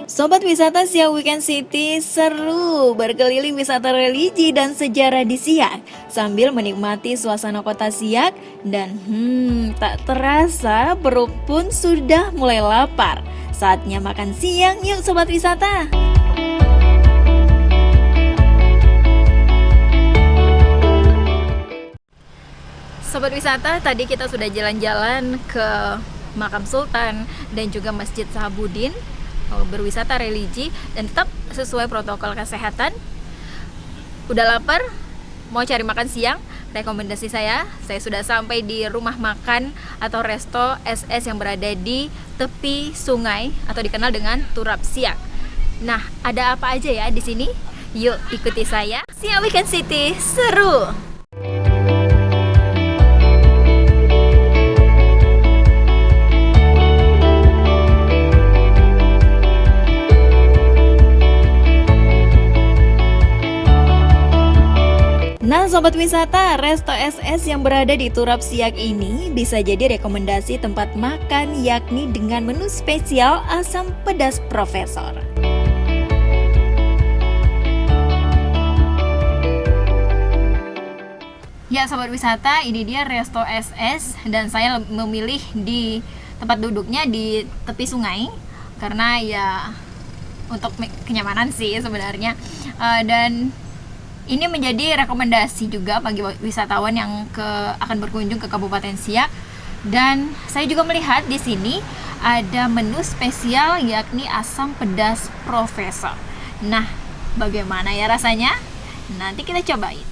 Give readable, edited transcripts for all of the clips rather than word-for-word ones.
Sobat wisata Siak Weekend City seru berkeliling wisata religi dan sejarah di Siak sambil menikmati suasana kota Siak dan tak terasa perut pun sudah mulai lapar. Saatnya makan siang yuk sobat wisata. Sobat wisata, tadi kita sudah jalan-jalan ke Makam Sultan dan juga Masjid Sahabudin, berwisata religi dan tetap sesuai protokol kesehatan. Udah lapar, mau cari makan siang? Rekomendasi saya sudah sampai di rumah makan atau resto SS yang berada di tepi sungai atau dikenal dengan Turap Siak. Nah, ada apa aja ya di sini? Yuk ikuti saya. Siak Weekend City seru. Nah sobat wisata, resto SS yang berada di Turap Siak ini bisa jadi rekomendasi tempat makan yakni dengan menu spesial asam pedas Profesor. Ya sobat wisata, ini dia resto SS dan saya memilih di tempat duduknya di tepi sungai karena ya untuk kenyamanan sih sebenarnya. Dan ini menjadi rekomendasi juga bagi wisatawan yang akan berkunjung ke Kabupaten Siak. Dan saya juga melihat di sini ada menu spesial yakni asam pedas Profesor. Nah, bagaimana ya rasanya? Nanti kita cobain.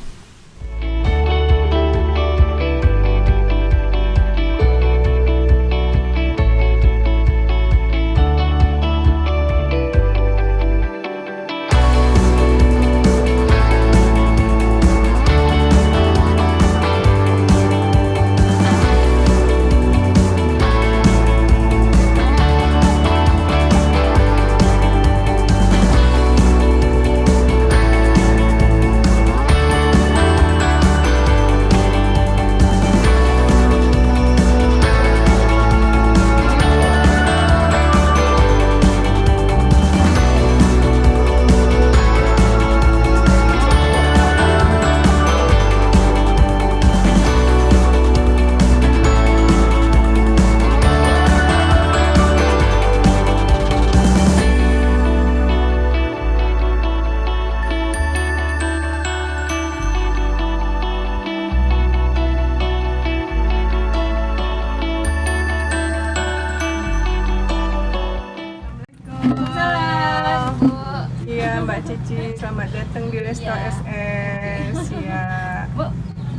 Mbak Cici, selamat datang di Resto SS. Ya. Bu,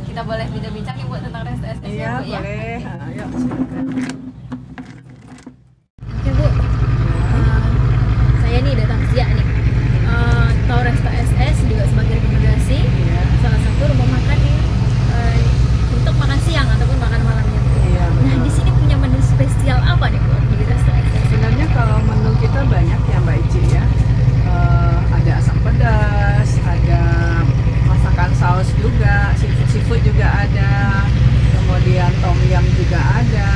kita boleh bincang-bincang nih Bu tentang Resto SS Iya, ya, Bu, boleh. ya? Ayo, silakan. Oke Bu, saya nih datang Siak nih. Tahu Resto SS juga sebagai rekomendasi salah satu rumah makan nih untuk makan siang ataupun makan malamnya. Iya, Nah di sini punya menu spesial apa nih Bu di Resto SS? sebenarnya kalau menu kita banyak ya Mbak Ici ya. Ada asam pedas, ada masakan saus juga, seafood juga ada, kemudian tom yum juga ada,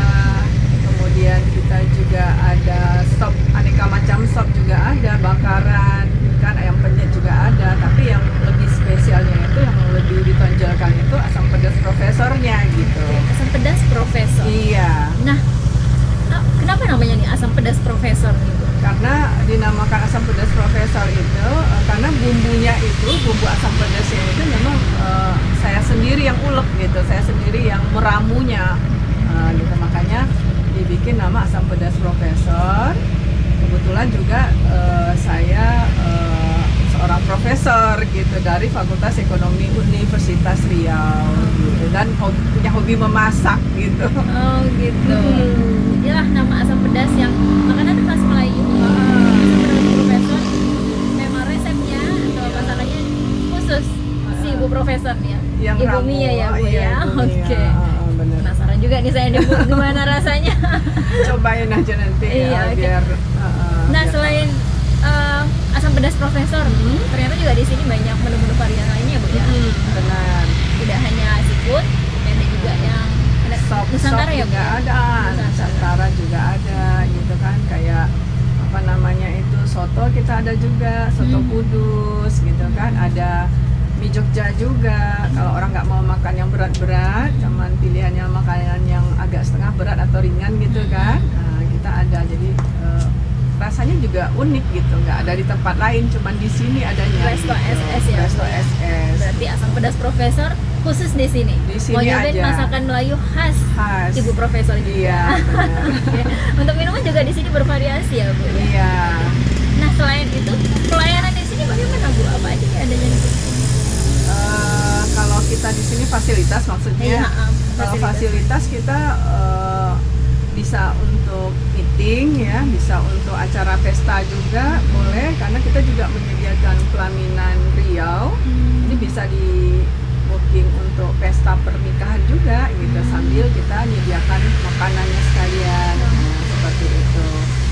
kemudian kita juga ada sop, aneka macam sop juga ada, bakaran, kan ayam penyet juga ada, tapi yang lebih spesialnya itu yang lebih ditonjolkan itu asam pedas Profesornya gitu. Asam pedas Profesor. Iya. Nah, kenapa namanya nih asam pedas Profesor nih Bu? Karena dinamakan asam pedas Profesor itu karena bumbunya itu, bumbu asam pedasnya itu memang saya sendiri yang ulek gitu, saya sendiri yang meramunya gitu, makanya dibikin nama asam pedas Profesor. Kebetulan juga saya seorang profesor gitu dari Fakultas Ekonomi Universitas Riau gitu, dan punya hobi memasak gitu. Oh gitu. Inilah nama asam pedas yang makanan khas Melayu. Asam pedas Profesor. Memang resepnya atau masakannya khusus si Ibu Profesor nih ya. Yang Ibu ramu, Mia ya Bu iya, ya. Ibu Mia. Oke. Bener. Penasaran juga nih saya nih Bu gimana rasanya. Cobain aja nanti Iya, ya, oke. biar Nah biar- selain asam pedas Profesor, ternyata juga di sini banyak menu-menu varian lainnya Bu ya. benar. Tidak hanya seafood, ada juga yang ada Sop Nusantara ya Bu? juga ada, Nusantara juga ada gitu kan, kayak apa namanya itu soto soto kita ada juga, soto kudus gitu kan, ada mie Jogja juga. Kalau orang nggak mau makan yang berat-berat, cuman pilihannya makanan yang agak setengah berat atau ringan gitu kan, nah, kita ada. Jadi rasanya juga unik gitu, nggak ada di tempat lain, cuman di sini adanya. Resto gitu. SS ya. Resto SS. Berarti asam pedas Profesor khusus di sini. Di sini Mau nyobain aja. masakan Melayu khas Khas. Ibu Profesor juga. Iya, benar. Oke. Untuk minuman juga di sini bervariasi ya Bu. Iya. Nah selain itu pelayanan di sini bagaimana Bu? Apa aja yang adanya di sini? Kalau kita di sini fasilitas maksudnya. Iya, Kalau fasilitas kita bisa untuk meeting ya, bisa untuk acara pesta juga boleh, karena kita juga menyediakan pelaminan Riau. Ini bisa di booking untuk pesta pernikahan juga gitu, sambil kita menyediakan makanannya sekalian. Nah, seperti itu.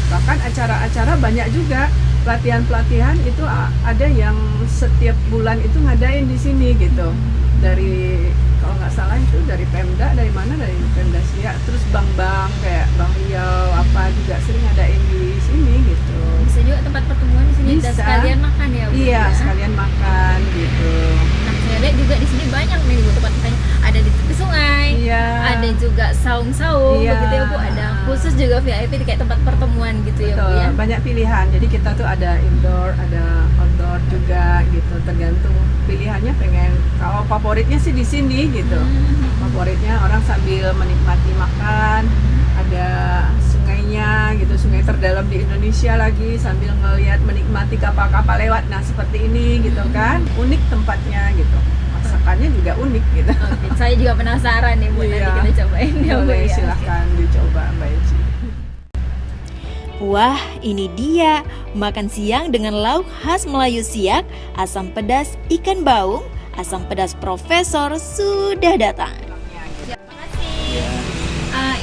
Bahkan acara-acara banyak juga, pelatihan-pelatihan itu ada yang setiap bulan itu ngadain di sini gitu. Dari kalau nggak salah itu dari Pemda, dari mana, dari Pemda Siak, terus bank-bank kayak Bank Riau apa juga sering ngadain di sini gitu. Bisa juga tempat pertemuan di sini dan Bisa. sekalian makan ya Bu. Iya, ya? sekalian makan gitu. Nah saya lihat juga di sini banyak nih Bu tempat makannya. Ada di tepi sungai, Iya. ada juga saung-saung Iya. begitu ya Bu. Ada khusus juga VIP kayak tempat pertemuan gitu ya Bu Betul, ya. banyak pilihan. Jadi kita tuh ada indoor, ada outdoor juga gitu. Tergantung pilihannya pengen. Kalau favoritnya sih di sini gitu. Favoritnya orang sambil menikmati makan, ada sungainya gitu, sungai terdalam di Indonesia lagi, sambil ngelihat menikmati kapal-kapal lewat. Nah seperti ini gitu kan, unik tempatnya gitu. Masakannya juga unik gitu. Oke, saya juga penasaran nih Bu, nanti Iya. kita cobain ya Bu Boleh, ya. silahkan dicoba Mbak Eci. Wah, ini dia makan siang dengan lauk khas Melayu Siak, asam pedas ikan baung, asam pedas Profesor sudah datang. Terima kasih.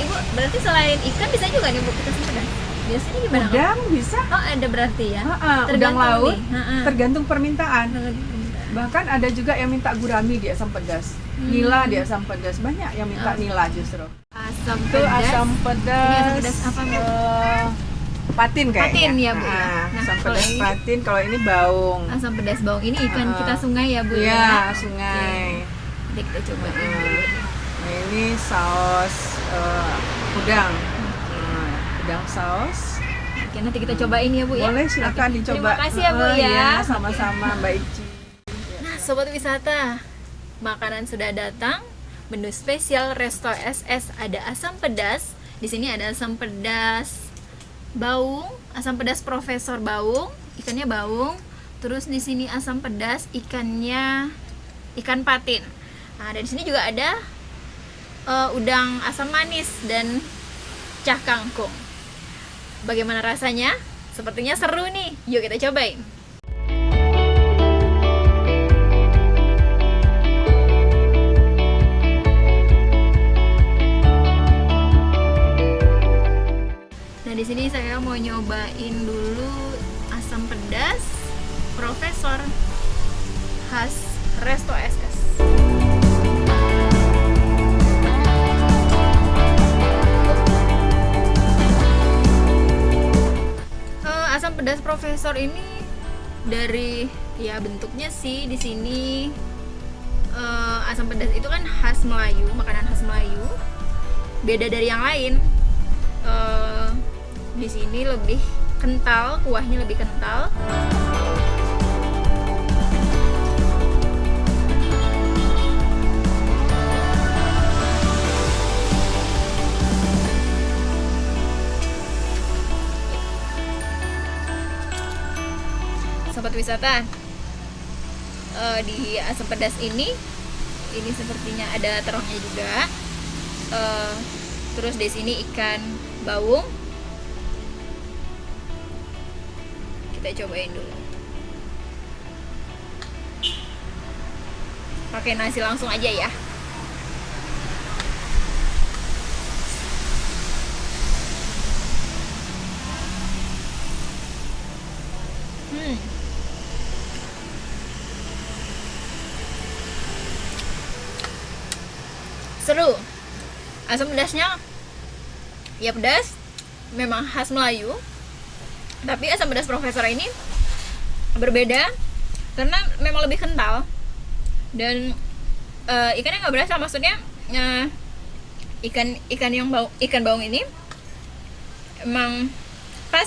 Ibu, berarti selain ikan bisa juga nih Bu kita simpan? Biasanya gimana? Bu? Udang bisa. Oh, ada berarti ya. Udang Tergantung laut, nih. Ha-ha. tergantung permintaan. Tergantung. Bahkan ada juga yang minta gurami di asam pedas, nila di asam pedas, banyak yang minta nila justru. Asam Itu pedas. asam pedas. Ini asam pedas apa, Bu? Patin kayaknya. Patin ya, Bu, ya. Nah, Nah, asam kalau pedas ini? patin, kalau ini baung. Asam pedas bawang ini ikan kita sungai ya Bu Iya, ya. sungai. Oke. Jadi kita coba. Nah, ini saus udang. Nah, udang saus. Oke, nanti kita cobain ya Bu ya. Boleh, silakan Oke. dicoba. Terima kasih ya Bu ya. Iya, sama-sama Mbak Ici. Nah, sobat wisata, makanan sudah datang. Menu spesial Resto SS ada asam pedas. Di sini ada asam pedas baung, asam pedas Profesor baung, ikannya baung. Terus di sini asam pedas ikannya ikan patin. Nah, dan di sini juga ada udang asam manis dan cah kangkung. Bagaimana rasanya? Sepertinya seru nih. Yuk kita cobain. Nah, di sini saya mau nyobain dulu asam pedas Profesor khas Resto SS. Asam pedas Profesor ini dari ya bentuknya sih di sini asam pedas itu kan khas Melayu, makanan khas Melayu. Beda dari yang lain. Di sini lebih kental, kuahnya lebih kental. Sobat wisata, di asam pedas ini sepertinya ada terongnya juga. Terus di sini ikan baung. Kita cobain dulu. Pakai nasi langsung aja ya. Seru. Asam pedasnya ya pedas, memang khas Melayu. Tapi asam pedas Profesor ini berbeda karena memang lebih kental dan ikannya nggak berasa, maksudnya ikan baung ini emang pas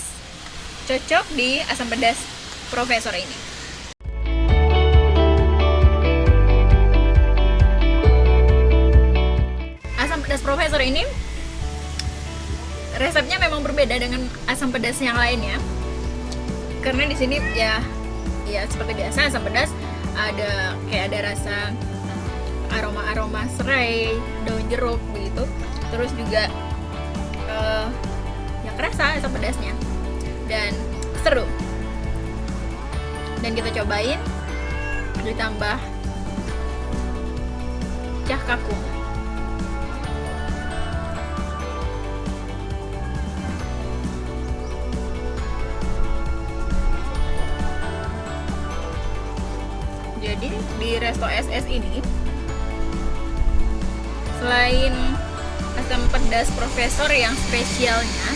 cocok di asam pedas Profesor ini. Asam pedas Profesor ini resepnya memang berbeda dengan asam pedas yang lainnya. Karena di sini ya seperti biasa asam pedas ada rasa aroma serai, daun jeruk begitu. Terus juga ya kerasa asam pedasnya dan seru. Dan kita cobain ditambah cah kakung. Jadi di Resto SS ini selain asam pedas Profesor yang spesialnya,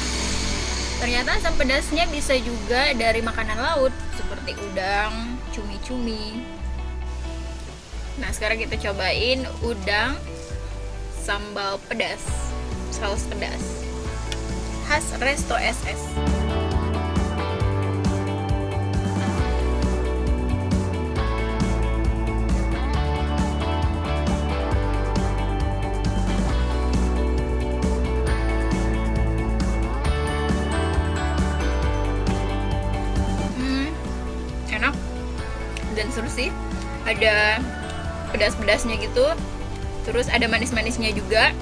ternyata asam pedasnya bisa juga dari makanan laut seperti udang, cumi-cumi. Nah, sekarang kita cobain udang sambal pedas, saus pedas khas Resto SS. Enak dan seru sih, ada pedas-pedasnya gitu, terus ada manis-manisnya juga.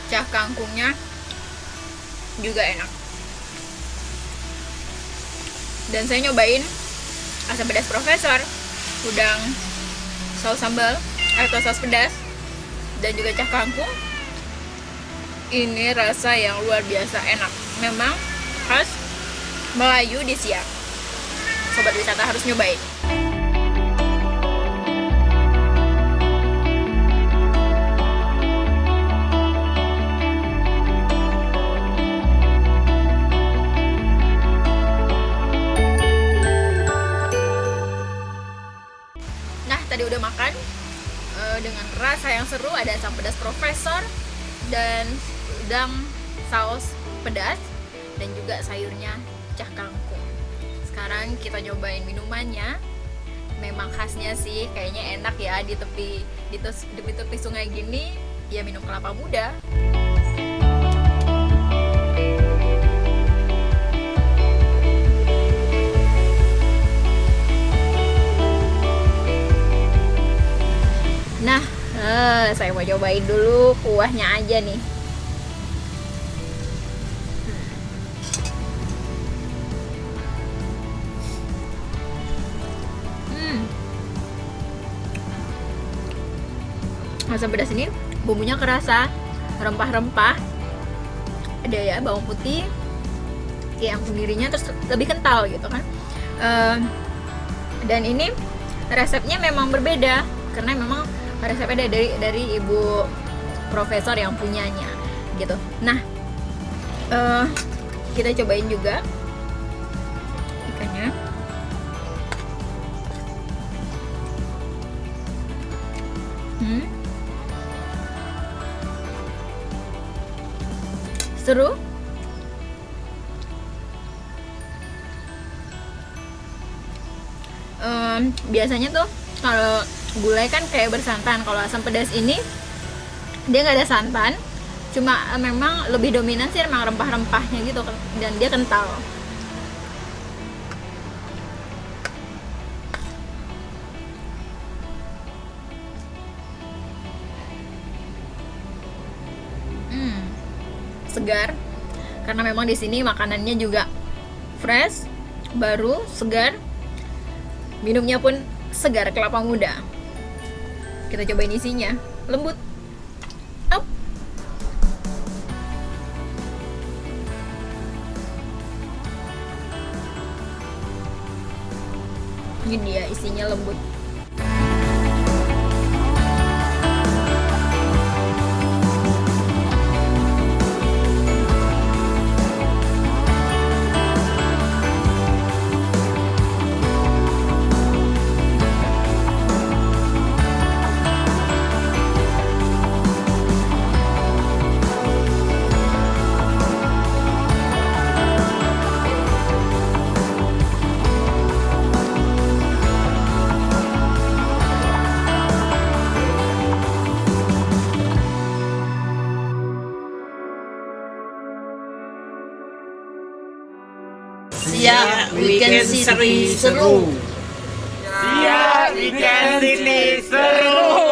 Cah kangkungnya juga enak. Dan saya nyobain asam pedas Profesor, udang saus sambal atau saus pedas, dan juga cah kangkung. Ini rasa yang luar biasa enak. Memang khas Melayu di Siak. Sobat wisata harus nyobain. Tadi udah makan dengan rasa yang seru, ada asam pedas Profesor dan udang saus pedas dan juga sayurnya cah kangkung. Sekarang kita nyobain minumannya. Memang khasnya sih kayaknya enak ya di tepi sungai gini ya, minum kelapa muda. Nah, saya mau cobain dulu kuahnya aja nih. Asam pedas ini bumbunya kerasa, rempah-rempah. Ada ya bawang putih yang sendirinya, terus lebih kental gitu kan. Dan ini resepnya memang berbeda karena memang resepnya dari Ibu Profesor yang punyanya gitu. Nah, kita cobain juga ikannya. Seru. Biasanya tuh kalau gulai kan kayak bersantan. Kalau asam pedas ini dia nggak ada santan, cuma memang lebih dominan sih memang rempah-rempahnya gitu, dan dia kental. Segar karena memang di sini makanannya juga fresh, baru, segar. Minumnya pun segar, kelapa muda. Kita cobain isinya, lembut. Ini dia isinya lembut. Siap, weekend city seru. Siap, weekend sini seru.